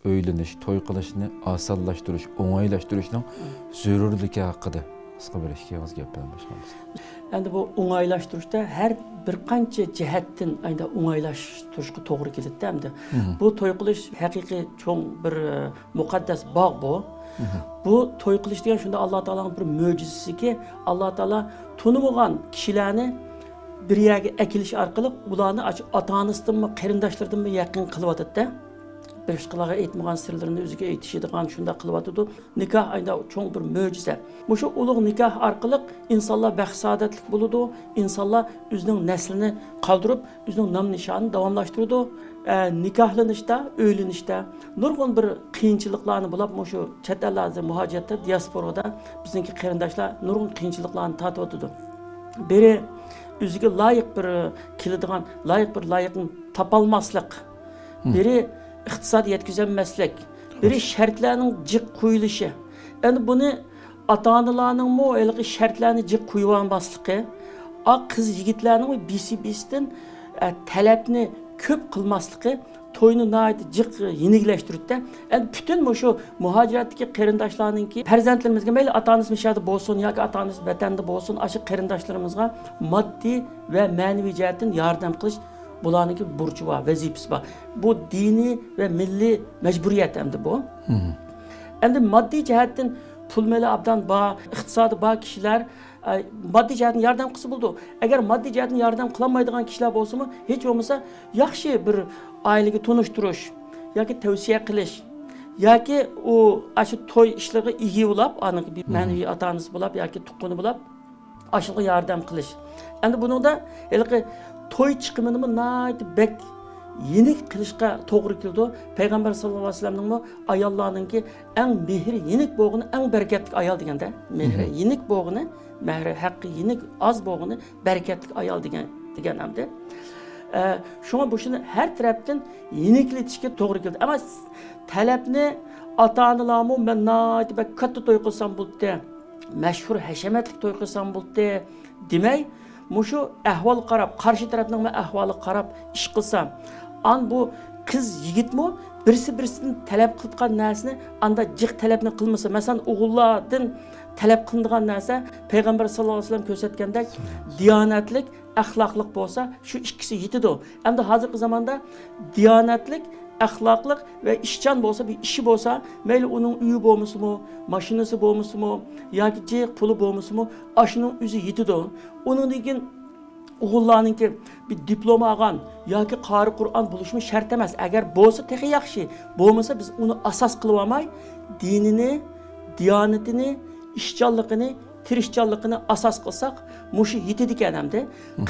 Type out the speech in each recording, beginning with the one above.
öyleniş, toy qilishni osonlashtirish, o'ng'aylashtirishning zarurligi haqida qisqa bir ikkingiz gap bilan boshlaymiz. Endi bu o'ng'aylashtirishda har bir qancha jihatdan ayda o'ng'aylashtirishga to'g'ri keladi hamda. Bu to'y qilish haqiqiy cho'ng bir muqaddas bog' bu. Bu to'y qilish degan shunda Alloh taolaning bir mo'jizasiki, Alloh taolo tunmagan kishilarni bir yerga akilish orqali ularni ota-onasidanmi, qarindoshlaridanmi yaqin qilyotadi-da. Başqalarga aytmagan sirlarini o'ziga aytishadigan shunda qilyotadi. Nikoh ayda cho'ng bir mo'jiza. Mushu ulug' nikoh orqali insonlar baxt-saodatlik bo'ladi, insonlar o'zining naslini qoldirib, o'zining nom nishonini davomlashtiradi. Nikohlanishda, o'ylanishda nurg'un bir qiyinchiliklarni bo'lib, mushu chet ellarda, muhojatda, diasporada bizningki qarindoshlar nurg'un qiyinchiliklarni tortyotdi. Biri o'ziga loyiq bir keladigan, loyiqni topolmaslik. Biri iqtisod yetkazolmaslik, biri shartlarning jiq qo'yilishi. Endi buni ota-onalarning mo elgi shartlarni jiq qo'yib olmasligi, qiz yigitlarning bisi-bisidan talabni ko'p qilmasligi to'yni nihoyat jiq yeniglashtirdi. Endi butun shu muhojiratdagi qarindoshlarningki farzandlarimizga mayli ota-onasi mishada bo'lsin yoki ota-onasi vatanda bo'lsin, o'sha qarindoshlarimizga moddiy va ma'naviy jihatdan yordam qilish bularniki burcu var, vazifesi var. Bu dini ve milli mecburiyet hem de bu. Endi maddi cihetten pul meli abdan bağ, iktisadi bağ kişiler maddi cihetten yardım kısı buldu. Eğer maddi cihetten yardım kılamaydıgan kişiler olsa mı, hiç olmasa yaxşı bir ailegi tunuşturuş, yoki tavsiye qilish, yoki o aşı toy işleri iyi bulab, anık bir manevi atanız bulab, yoki tuqquni bulab, aşılı yardım qilish. Endi bunun da toy chiqimini nayt bek yenik qilishga to'g'ri keldi. Payg'ambar sallallohu alayhi vasallamning ayollarninki eng mehri yenik bo'g'ini, eng barakatli ayol deganda, mehri yenik bo'g'ini, mehri haqqi yenik az bo'g'ini barakatli ayol degan hamda. Shunga bu shuni har tarafdan yeniklatishga to'g'ri keldi. Ammo talabni ota-onalarmi men nayt bek katta to'y qilsam bo'ldi, mashhur hashamatli to'y qilsam bo'ldi demay, Muşu ahval qarab, qarşı tarafning ahvoli qarab ish qilsam, bu qiz yigitmi birisi-birisidan talab qilgan narsani anda jiq talabni qilmasa, masalan o'g'illardan talab qilingan narsa Payg'ambar sallallohu alayhi vasallam ko'rsatgandek diyonatlik, axloqlik bo'lsa, shu ikkisi yetadi. Endi hozirgi zamonda diyonatlik, axloqlik ve işcan bo'lsa, bir ishi bo'lsa, mayli uning uyi bo'lmasimi, mashinasi bo'lmasimi, yoki jiq puli bo'lmasimi, ashuning o'zi yetadi. Uningdan keyin o'g'illarningki bir diplom olgan yoki qori Qur'on bo'lishmi shart emas. Agar bo'lsa tehi yaxshi, bo'lmasa biz uni asos qilib olmay, dinini, diyonatini, ishchanligini, tirishchanligini asos qilsak, mushu yetadi ekan hamda.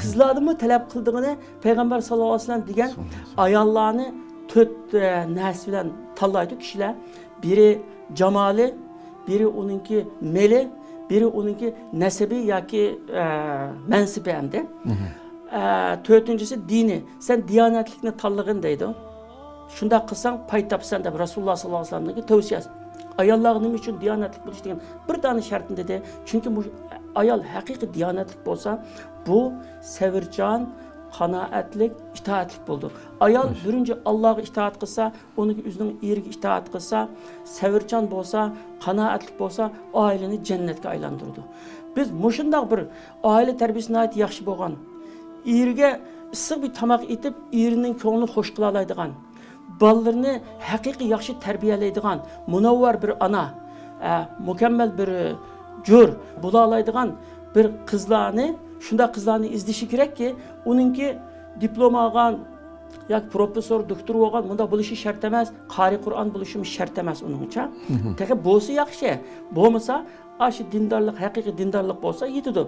Qizlarni talab qildigini Payg'ambar sallallohu alayhi vasallam degan ayollarni 4 narsa bilan tanlaydi kishilar. Biri jamoli, biri uningki meli, biri uningki nasabi yoki mansibi hamda. To'rtinchisi dini. Sen diyonatlikni tanlag'in deydi. Shunda qilsang pay topsan deb Rasululloh sallallohu alayhi vasallamning tavsiyasi. Ayollar nima uchun diyonatlik bo'lish degan bir dona shartni dedi. Chunki bu ayol haqiqiy diyonatlik bo'lsa, bu savirjon, qanoatlik, itoatlik bo'ldi. Ayol birinchi Allohga itoat qilsa, uning o'zining eriga itoat qilsa, savirjon bo'lsa, qanoatlik bo'lsa, oilani jannatga aylantirdi. Biz mushundoq bir oila tarbiyasini ayt yaxshi bo'lgan, eriga issiq bir tomoq etib, erining ko'nglini xush qila oladigan, bolalarni haqiqiy yaxshi tarbiyalaydigan, munavvar bir ana, mukammal bir jur bo'la oladigan bir qizlarni, shunda qizlarni izlishi kerakki, uningki diplom olgan yoki professor, doktor bo'lgan, bunda bo'lishi shart emas, qori Qur'on bo'lishi shart emas uningcha. Tekin bo'lsa yaxshi, bo'lmasa, aşı dindarlık, haqiqiy dindarlık bo'lsa yetadi.